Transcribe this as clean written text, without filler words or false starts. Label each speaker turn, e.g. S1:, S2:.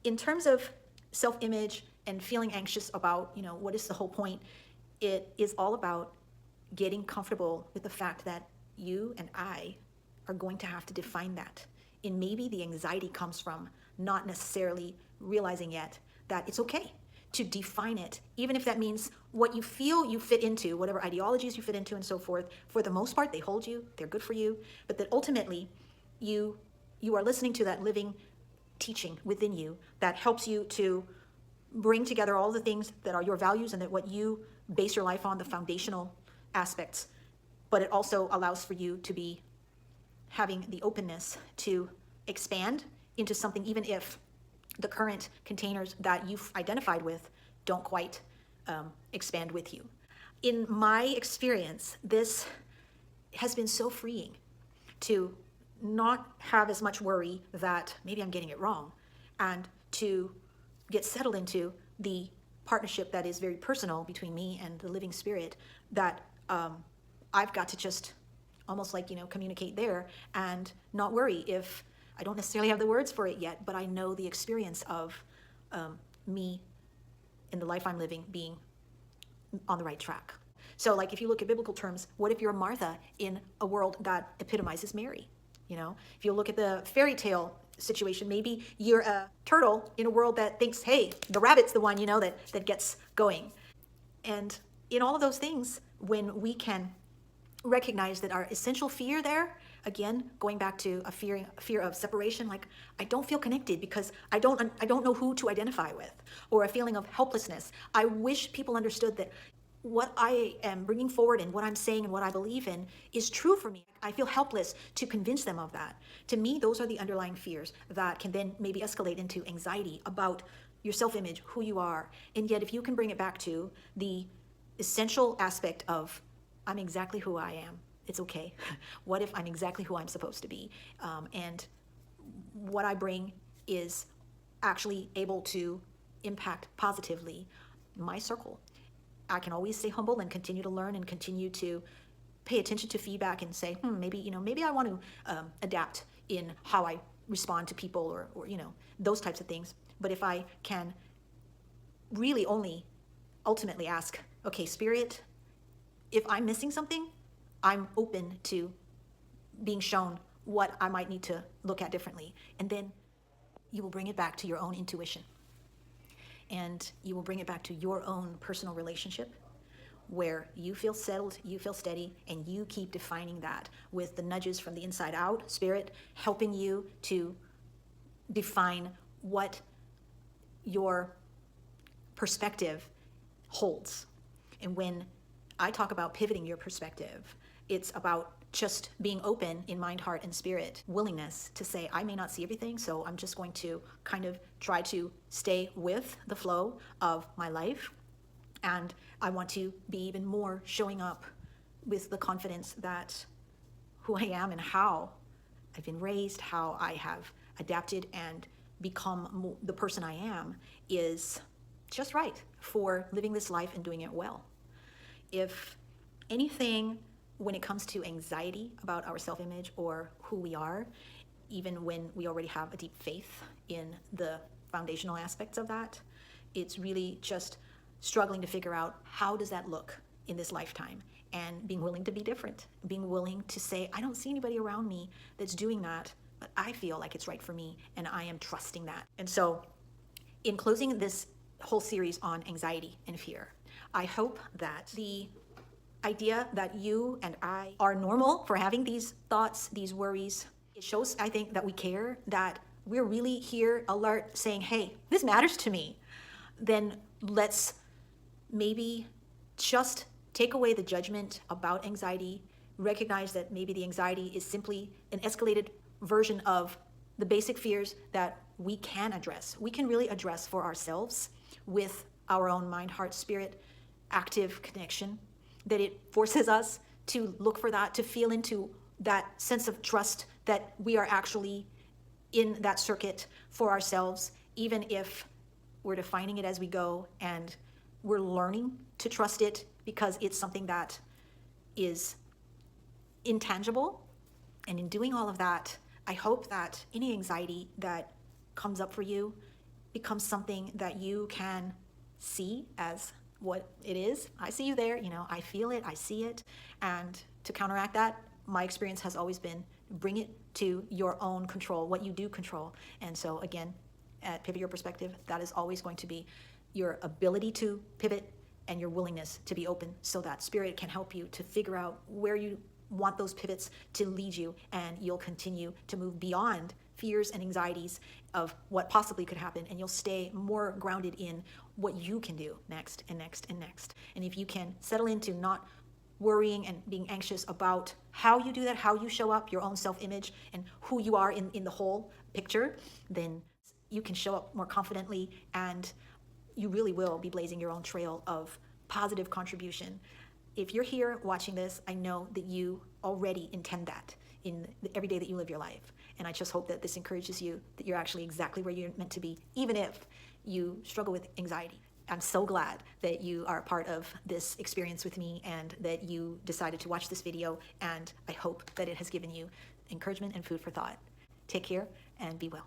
S1: in terms of self-image and feeling anxious about, what is the whole point, it is all about getting comfortable with the fact that you and I are going to have to define that. And maybe the anxiety comes from not necessarily realizing yet that it's okay to define it, even if that means what you feel you fit into, whatever ideologies you fit into and so forth. For the most part, they hold you, they're good for you, but that ultimately you are listening to that living teaching within you that helps you to bring together all the things that are your values and that what you base your life on, the foundational aspects. But it also allows for you to be having the openness to expand into something, even if the current containers that you've identified with don't quite expand with you. In my experience, this has been so freeing to not have as much worry that maybe I'm getting it wrong, and to get settled into the partnership that is very personal between me and the living spirit, that I've got to just almost like, communicate there and not worry if I don't necessarily have the words for it yet, but I know the experience of me in the life I'm living being on the right track. So like if you look at biblical terms, what if you're Martha in a world that epitomizes Mary? If you look at the fairy tale situation, maybe you're a turtle in a world that thinks, hey, the rabbit's the one, that gets going. And in all of those things, when we can recognize that our essential fear there, again, going back to a fear of separation, like I don't feel connected because I don't know who to identify with, or a feeling of helplessness. I wish people understood that what I am bringing forward and what I'm saying and what I believe in is true for me. I feel helpless to convince them of that. To me, those are the underlying fears that can then maybe escalate into anxiety about your self-image, who you are. And yet, if you can bring it back to the essential aspect of I'm exactly who I am, it's okay. What if I'm exactly who I'm supposed to be? And what I bring is actually able to impact positively my circle. I can always stay humble and continue to learn and continue to pay attention to feedback and say, maybe I want to adapt in how I respond to people, or those types of things. But if I can really only ultimately ask, okay, Spirit, if I'm missing something, I'm open to being shown what I might need to look at differently. And then you will bring it back to your own intuition. And you will bring it back to your own personal relationship where you feel settled, you feel steady, and you keep defining that with the nudges from the inside out, Spirit helping you to define what your perspective holds. And when I talk about pivoting your perspective, it's about just being open in mind, heart, and spirit, willingness to say, I may not see everything, so I'm just going to kind of try to stay with the flow of my life. And I want to be even more showing up with the confidence that who I am and how I've been raised, how I have adapted and become the person I am is just right for living this life and doing it well. If anything, when it comes to anxiety about our self-image or who we are, even when we already have a deep faith in the foundational aspects of that, it's really just struggling to figure out how does that look in this lifetime, and being willing to be different, being willing to say, I don't see anybody around me that's doing that, but I feel like it's right for me, and I am trusting that. And so in closing this whole series on anxiety and fear, I hope that the idea that you and I are normal for having these thoughts, these worries, it shows, I think, that we care, that we're really here alert saying, hey, this matters to me. Then let's maybe just take away the judgment about anxiety, recognize that maybe the anxiety is simply an escalated version of the basic fears that we can address. We can really address for ourselves with our own mind, heart, spirit, active connection, that it forces us to look for that, to feel into that sense of trust that we are actually in that circuit for ourselves, even if we're defining it as we go and we're learning to trust it because it's something that is intangible. And in doing all of that, I hope that any anxiety that comes up for you becomes something that you can see as what it is. I see you there, I feel it, I see it. And to counteract that, my experience has always been bring it to your own control, what you do control. And so again, at Pivot Your Perspective, that is always going to be your ability to pivot and your willingness to be open, so that Spirit can help you to figure out where you want those pivots to lead you, and you'll continue to move beyond fears and anxieties of what possibly could happen, and you'll stay more grounded in what you can do next and next and next. And if you can settle into not worrying and being anxious about how you do that, how you show up, your own self-image, and who you are in the whole picture, then you can show up more confidently, and you really will be blazing your own trail of positive contribution. If you're here watching this, I know that you already intend that in every day that you live your life. And I just hope that this encourages you, that you're actually exactly where you're meant to be, even if you struggle with anxiety. I'm so glad that you are a part of this experience with me and that you decided to watch this video, and I hope that it has given you encouragement and food for thought. Take care and be well.